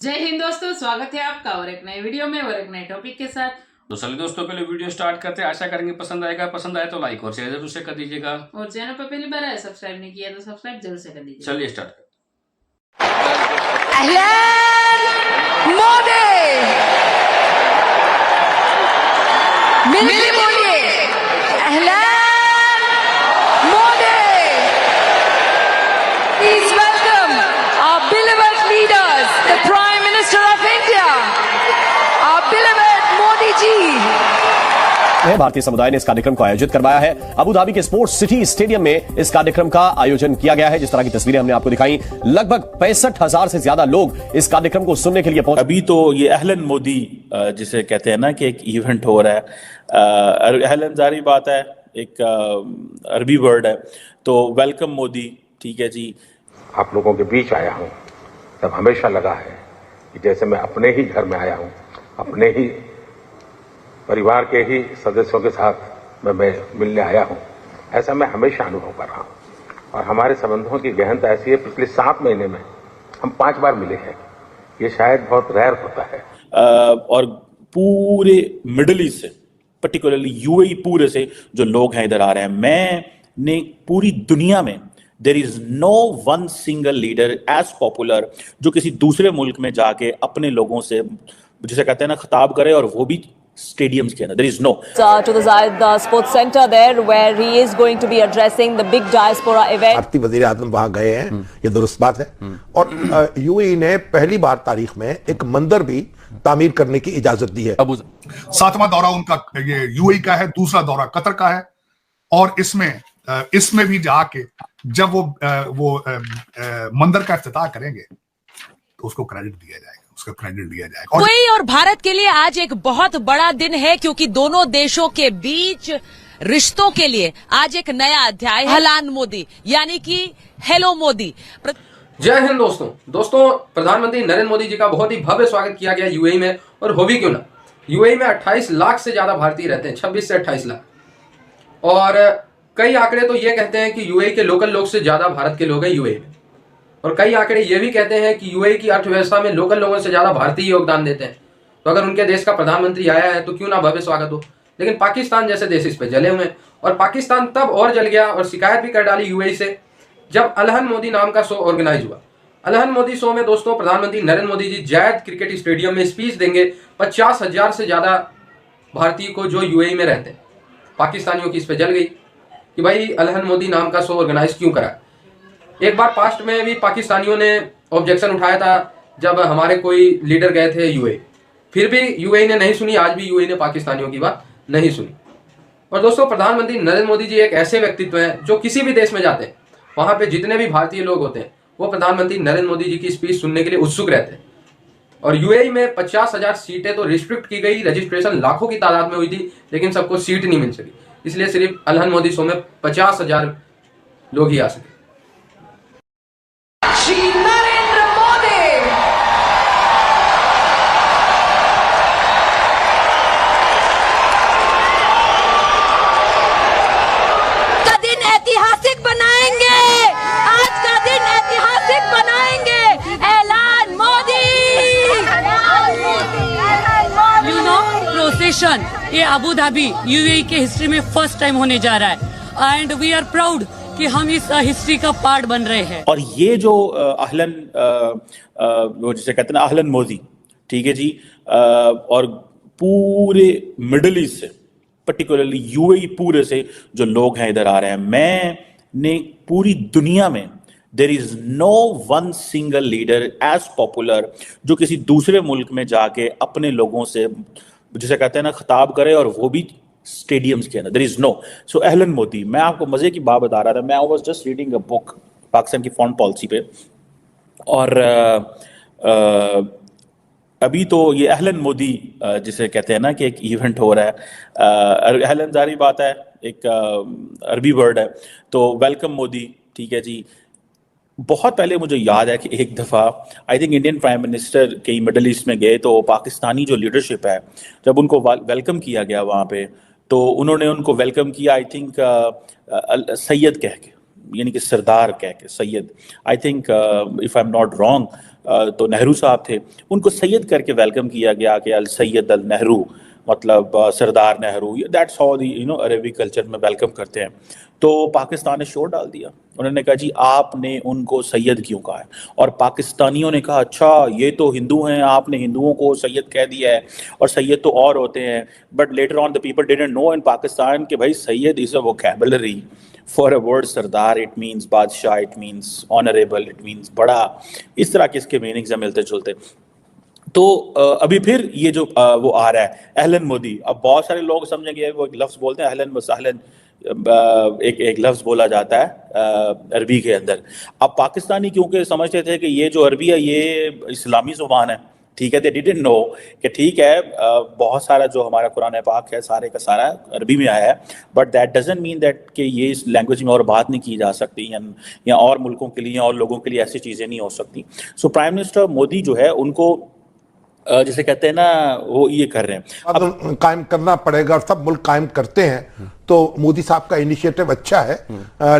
जय हिंद दोस्तों, स्वागत है आपका और एक नए वीडियो में और एक नए टॉपिक के साथ। तो चलिए दोस्तों, पहले वीडियो स्टार्ट करते हैं। आशा करेंगे पसंद आएगा। पसंद आए तो लाइक और शेयर जरूर से कर दीजिएगा और चैनल पर पहली बार आए सब्सक्राइब नहीं किया तो सब्सक्राइब जरूर से कर दीजिए। चलिए स्टार्ट करते अहलन मोदी मिली बोलिए अहलन Modi please welcome our beloved leaders the Prime Minister of India our beloved Modi ji। भारतीय समुदाय ने इस कार्यक्रम को आयोजित करवाया है। अबू धाबी के स्पोर्ट्स सिटी स्टेडियम में इस कार्यक्रम का आयोजन किया गया है। जिस तरह की तस्वीरें हमने आपको दिखाई, लगभग 65,000 से ज्यादा लोग इस कार्यक्रम को सुनने के लिए पहुंचे। अभी तो ये अहलन मोदी जिसे कहते हैं ना कि एक इवेंट हो रहा है। अहलन जारी बात है, एक अरबी वर्ड है, तो वेलकम मोदी। ठीक है जी। आप लोगों के बीच आया हूं तब हमेशा लगा है कि जैसे मैं अपने ही घर में आया हूं, अपने ही परिवार के ही सदस्यों के साथ मैं मिलने आया हूं। ऐसा मैं हमेशा अनुभव कर रहा हूं और हमारे संबंधों की गहनता ऐसी है, पिछले 7 महीने में हम 5 बार मिले हैं। ये शायद बहुत रेयर होता है। और पूरे मिडल ईस्ट से, पर्टिकुलरली यूएई पूरे से जो लोग हैं इधर आ रहे हैं। मैंने पूरी दुनिया में there is no one single leader as popular जो किसी दूसरे मुल्क में जाके अपने लोगों से, जिसे कहते हैं ना, खिताब करे, और वो भी stadiums के अंदर। There is no to the Zayed Sports Center there where he is going to be addressing the big diaspora event. भारतीय वजीर आज़म वहां गए हैं, ये दुरुस्त बात है। और यूएई ने पहली बार तारीख में एक मंदिर भी तामीर करने की इजाजत दी है। 7वां दौरा उनका ये यूएई का है, दूसरा दौरा कतर का है। और इसमें भी जाके जब वो मंदिर का इफ्तिताह करेंगे तो उसको क्रेडिट दिया जाएगा, उसका क्रेडिट दिया जाएगा। यूएई और भारत के लिए आज एक बहुत बड़ा दिन है, क्योंकि दोनों देशों के बीच रिश्तों के लिए आज एक नया अध्याय है। अहलन मोदी यानी कि हेलो मोदी। जय हिंद दोस्तों, प्रधानमंत्री नरेंद्र मोदी जी का बहुत ही भव्य स्वागत किया गया यूएई में। और हो भी क्यों ना, यूएई में 28 लाख से ज्यादा भारतीय रहते हैं, 26 से 28 लाख। और कई आंकड़े तो ये कहते हैं कि यूएई के लोकल लोग से ज्यादा भारत के लोग हैं यूएई में। और कई आंकड़े ये भी कहते हैं कि यूएई की अर्थव्यवस्था में लोकल लोगों से ज्यादा भारतीय योगदान देते हैं। तो अगर उनके देश का प्रधानमंत्री आया है तो क्यों ना भव्य स्वागत हो। लेकिन पाकिस्तान जैसे देश इस पे जले हुए हैं, और पाकिस्तान तब और जल गया और शिकायत भी कर डाली यूएई से जब अहलन मोदी नाम का शो ऑर्गेनाइज हुआ। अहलन मोदी शो में दोस्तों प्रधानमंत्री नरेंद्र मोदी जी जायद क्रिकेट स्टेडियम में स्पीच देंगे 50,000 से ज्यादा भारतीय को जो यूएई में रहते हैं। पाकिस्तानियों की इस पे जल गई कि भाई अहलन मोदी नाम का शो ऑर्गेनाइज क्यों करा। एक बार पास्ट में भी पाकिस्तानियों ने ऑब्जेक्शन उठाया था जब हमारे कोई लीडर गए थे यूएई, फिर भी यूएई ने नहीं सुनी। आज भी यूएई ने पाकिस्तानियों की बात नहीं सुनी। और दोस्तों प्रधानमंत्री नरेंद्र मोदी जी एक ऐसे व्यक्तित्व हैं जो किसी भी देश में जाते हैं, वहां पे जितने भी भारतीय लोग होते हैं वो प्रधानमंत्री नरेंद्र मोदी जी की स्पीच सुनने के लिए उत्सुक रहते हैं। और यूएई में 50,000 सीटें तो रिस्ट्रिक्ट की गई, रजिस्ट्रेशन लाखों की तादाद में हुई थी, लेकिन सबको सीट नहीं मिल सकी। इसलिए सिर्फ अहलन मोदी शो में 50,000 लोग ही आ सके। श्री नरेंद्र मोदी का दिन ऐतिहासिक बनाएंगे, आज का दिन ऐतिहासिक बनाएंगे। ऐलान मोदी। You know, प्रोसेशन ये अबू धाबी यूएई के हिस्ट्री में फर्स्ट टाइम होने जा रहा है एंड वी आर प्राउड कि हम इस हिस्ट्री का पार्ट बन रहे हैं। और ये जो अहलन, वो जिसे कहते हैं ना, अहलन मोदी, ठीक है जी। और पूरे मिडल ईस्ट से, पर्टिकुलरली यूएई पूरे से जो लोग हैं इधर आ रहे हैं। मैंने पूरी दुनिया में there is no one single leader as popular जो किसी दूसरे मुल्क में जाके अपने लोगों से, जिसे कहते हैं ना, खिताब करे, और वो भी स्टेडियम्स के अंदर। There is no. सो अहलन मोदी। मैं आपको मजे की बात बता रहा था। मैं was just reading a book Pakistan की फॉरेन पॉलिसी पे, और अभी तो ये अहलन मोदी जिसे कहते हैं ना कि एक इवेंट हो रहा है। अहलन जारी बात है, एक अरबी वर्ड है, तो वेलकम मोदी। ठीक है जी। बहुत पहले मुझे याद है कि एक दफ़ा I think Indian prime minister कहीं मिडल ईस्ट में गए, तो पाकिस्तानी जो लीडरशिप है, जब उनको वेलकम किया गया वहाँ पे, तो उन्होंने उनको वेलकम किया आई थिंक सैयद कह के, यानी कि सरदार कह के, Syed. I think if I am not wrong, तो नेहरू साहब थे, उनको सैयद करके वेलकम किया गया कि अल सैयद अल नेहरू, मतलब सरदार नेहरू, दैट्स हाउ द अरबी कल्चर में वेलकम करते हैं। तो पाकिस्तान ने शोर डाल दिया, उन्होंने कहा जी आपने उनको सैयद क्यों कहा है, और पाकिस्तानियों ने कहा अच्छा ये तो हिंदू हैं, आपने हिंदुओं को सैयद कह दिया है, और सैयद तो और होते हैं। But later on the people didn't know in Pakistan कि भाई Syed is a vocabulary for a word sardar, it means badshah, it means honourable, it means बड़ा, इस तरह के इसके मीनिंग्स हैं मिलते जुलते। तो अभी फिर ये जो वो आ रहा है अहलन मोदी, अब बहुत सारे लोग समझेंगे वो एक लफ्ज़ बोलते हैं अहलन वसहलन, एक लफ्ज़ बोला जाता है अरबी के अंदर। अब पाकिस्तानी क्योंकि समझते थे कि ये जो अरबी है ये इस्लामी ज़ुबान है, ठीक है, दे डिडंट नो कि ठीक है बहुत सारा जो हमारा कुरान पाक है सारे का सारा अरबी में आया है, but that doesn't mean that कि ये इस लैंग्वेज में और बात नहीं की जा सकती, या और मुल्कों के लिए और लोगों के लिए ऐसी चीज़ें नहीं हो सकती। सो प्राइम मिनिस्टर मोदी जो है उनको जिसे कहते हैं ना वो ये कर रहे हैं, अब कायम करना पड़ेगा, और सब मुल्क कायम करते हैं। तो मोदी साहब का इनिशिएटिव अच्छा है,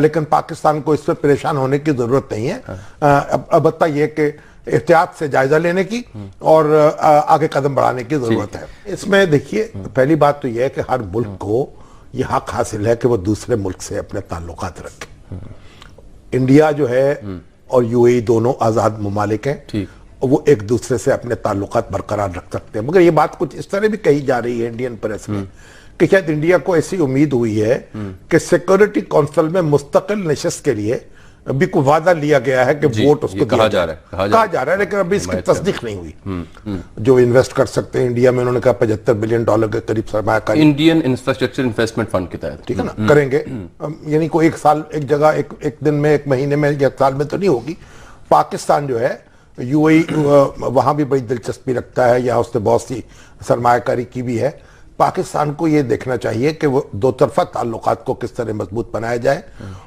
लेकिन पाकिस्तान को इस पर परेशान होने की जरूरत नहीं है। अब बताइए कि एहतियात से जायजा लेने की और आगे कदम बढ़ाने की जरूरत है। इसमें देखिए पहली बात तो यह है कि हर मुल्क को यह हक हासिल है कि वो दूसरे मुल्क से अपने ताल्लुकात रखे। इंडिया जो है और यूएई दोनों आजाद मुमालिक हैं, वो एक दूसरे से अपने ताल्लुकात बरकरार रख सकते हैं। मगर ये बात कुछ इस तरह भी कही जा रही है इंडियन प्रेस में कि शायद इंडिया को ऐसी उम्मीद हुई है कि सिक्योरिटी काउंसिल में मुस्तकिल नशिस्त के लिए अभी को वादा लिया गया है कि वोट उसको कहा जा रहा है, लेकिन अभी इसकी तस्दीक नहीं हुई। जो इन्वेस्ट कर सकते हैं इंडिया में, उन्होंने कहा $75 बिलियन के करीब सरमायाकारी इंडियन इंफ्रास्ट्रक्चर इन्वेस्टमेंट फंड के तहत, ठीक है ना, करेंगे। यानी कोई एक साल एक जगह एक दिन में, एक महीने में या साल में तो नहीं होगी। पाकिस्तान जो है यूएई वहां भी बड़ी दिलचस्पी रखता है, यहाँ उसने बहुत सी सरमायाकारी की भी है। पाकिस्तान को ये देखना चाहिए कि वो दो तरफा ताल्लुकात को किस तरह मजबूत बनाया जाए,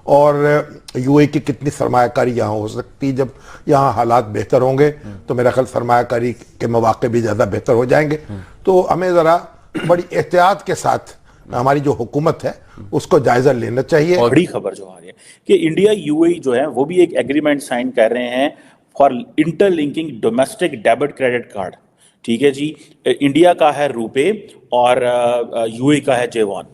और यूएई की कितनी सरमायाकारी यहाँ हो सकती है। जब यहाँ हालात बेहतर होंगे तो मेरा ख्याल सरमायाकारी के मौके भी ज़्यादा बेहतर हो जाएंगे। तो हमें ज़रा बड़ी एहतियात के साथ हमारी जो हुकूमत है उसको जायजा लेना चाहिए। और बड़ी खबर जो आ रही है कि इंडिया यूएई जो है वो भी एक एग्रीमेंट साइन कर रहे हैं for interlinking domestic debit credit card, ठीक है जी। इंडिया का है रुपे और यूएई का है जेवान।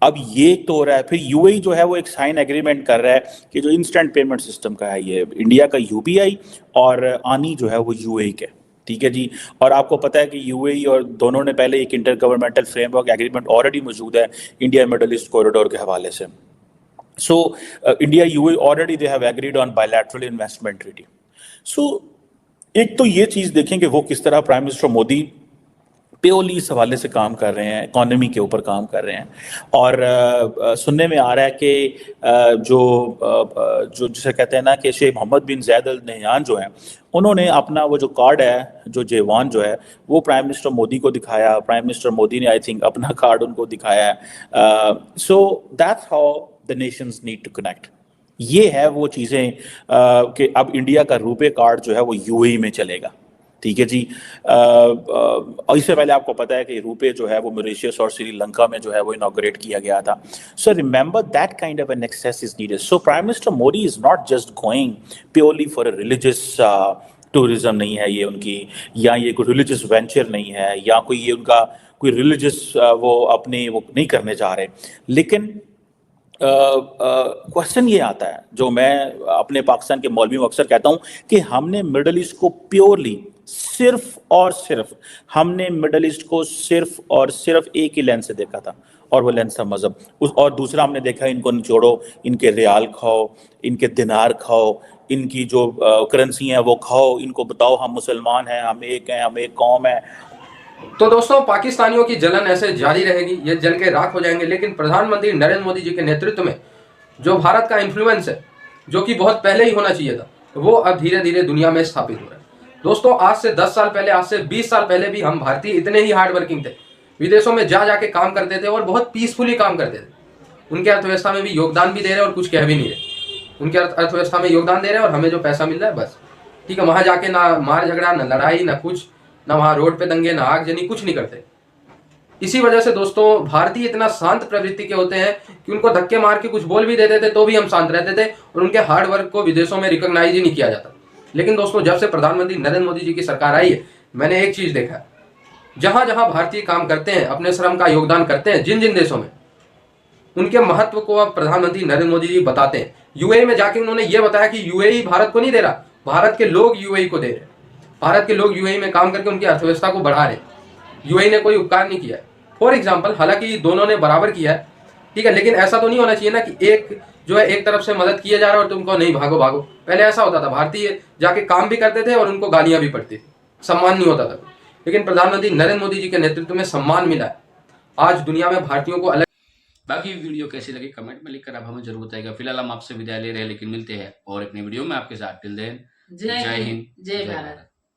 अब ये तो हो रहा है, फिर यूएई जो है वो एक साइन एग्रीमेंट कर रहा है कि जो इंस्टेंट पेमेंट सिस्टम का है, ये इंडिया का यूपीआई और आनी जो है वो यूएई के, ठीक है जी। और आपको पता है कि यूएई और दोनों ने पहले एक inter governmental framework agreement already मौजूद है इंडिया मिडल ईस्ट कॉरिडोर के हवाले से। So India UAE already they have agreed on bilateral investment treaty. So एक तो ये चीज देखें कि वो किस तरह प्राइम मिनिस्टर मोदी प्योरली इस हवाले से काम कर रहे हैं, इकोनॉमी के ऊपर काम कर रहे हैं। और सुनने में आ रहा है कि जो जिसे कहते हैं ना कि शेख मोहम्मद बिन ज़ायद अल नहयान जो हैं उन्होंने अपना वो जो कार्ड है जो जेवान जो है वो प्राइम मिनिस्टर मोदी को दिखाया। प्राइम मिनिस्टर मोदी ने आई थिंक अपना कार्ड उनको दिखाया है। So that's how the nations need to connect. ये है वो चीज़ें कि अब इंडिया का रुपे कार्ड जो है वो यूएई में चलेगा, ठीक है जी। और इससे पहले आपको पता है कि रुपे जो है वो मॉरिशस और श्रीलंका में जो है वो इनॉग्रेट किया गया था। So remember that kind of an access is needed. So prime minister Modi is not just going purely for a religious tourism नहीं है ये उनकी, या ये कोई रिलीजियस वेंचर नहीं है, या कोई ये उनका कोई रिलीजियस वो अपने वो नहीं करने जा रहे। लेकिन क्वेश्चन ये आता है जो मैं अपने पाकिस्तान के मौलवियों अक्सर कहता हूँ कि हमने मिडल ईस्ट को प्योरली सिर्फ और सिर्फ हमने मिडल ईस्ट को सिर्फ और सिर्फ एक ही लेंस से देखा था, और वो लेंस था मजहब। और दूसरा हमने देखा इनको निचोड़ो, इनके रियाल खाओ, इनके दिनार खाओ, इनकी जो करेंसी है वो खाओ, इनको बताओ हम मुसलमान हैं, हम एक हैं, हम एक कौम है। तो दोस्तों पाकिस्तानियों की जलन ऐसे जारी रहेगी, ये जल के राख हो जाएंगे। लेकिन प्रधानमंत्री नरेंद्र मोदी जी के नेतृत्व में जो भारत का इन्फ्लुएंस है, जो कि बहुत पहले ही होना चाहिए था, वो अब धीरे धीरे दुनिया में स्थापित हो रहा है। दोस्तों आज से 10 साल पहले, आज से 20 साल पहले भी हम भारतीय इतने ही हार्ड वर्किंग थे, विदेशों में जा जाके काम करते थे और बहुत पीसफुली काम करते थे। उनके अर्थव्यवस्था में भी योगदान भी दे रहे और कुछ कह भी नहीं रहे। उनके अर्थव्यवस्था में योगदान दे रहे और हमें जो पैसा मिल रहा है बस, ठीक है। वहां जाके ना मार झगड़ा, ना लड़ाई, ना कुछ, ना वहां रोड पे दंगे, ना आगजनी, कुछ नहीं करते। इसी वजह से दोस्तों भारतीय इतना शांत प्रवृत्ति के होते हैं कि उनको धक्के मार के कुछ बोल भी देते थे तो भी हम शांत रहते थे, और उनके हार्ड वर्क को विदेशों में रिकॉग्नाइज ही नहीं किया जाता। लेकिन दोस्तों जब से प्रधानमंत्री नरेंद्र मोदी जी की सरकार आई है, मैंने एक चीज देखा, जहां जहां भारतीय काम करते हैं, अपने श्रम का योगदान करते हैं, जिन जिन देशों में, उनके महत्व को अब प्रधानमंत्री नरेंद्र मोदी जी बताते हैं। यूएई में जाके उन्होंने ये बताया कि यूएई भारत को नहीं दे रहा, भारत के लोग यूएई को दे रहे हैं। भारत के लोग यूएई में काम करके उनकी अर्थव्यवस्था को बढ़ा रहे हैं। यूएई ने कोई उपकार नहीं किया है। फॉर एग्जाम्पल, हालांकि दोनों ने बराबर किया है, ठीक है, लेकिन ऐसा तो नहीं होना चाहिए ना कि एक जो है एक तरफ से मदद किया जा रहा है और तुमको नहीं, भागो भागो। पहले ऐसा होता था, भारतीय जाके काम भी करते थे और उनको गालियां भी पड़ती थी, सम्मान नहीं होता था। लेकिन प्रधानमंत्री नरेंद्र मोदी जी के नेतृत्व में सम्मान मिला है। आज दुनिया में भारतीयों को अलग। बाकी वीडियो कैसी लगी कमेंट में लिखकर आप हमें जरूर बताइएगा। फिलहाल हम आपसे विदाई ले रहे हैं, लेकिन मिलते हैं और एक नई वीडियो में आपके साथ। टिल देन, जय हिंद, जय भारत।